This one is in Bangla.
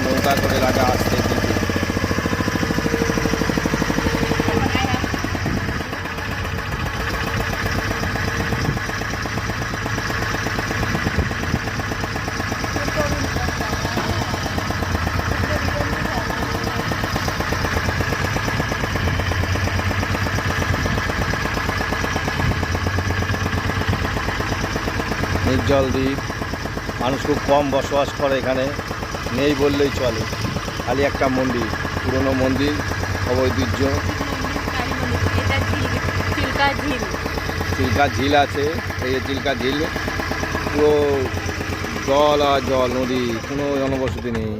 নৌকা করে লাগে আসতে দিতে। নির্জল দ্বীপ, মানুষ খুব কম বসবাস করে এখানে, নেই বললেই চলে। খালি একটা মন্দির, পুরনো মন্দির, ঐতিহ্য। চিল্কা ঝিল আছে, এই যে চিল্কা ঝিল, পুরো জল আর জল, নদী, কোনো জনবসতি নেই।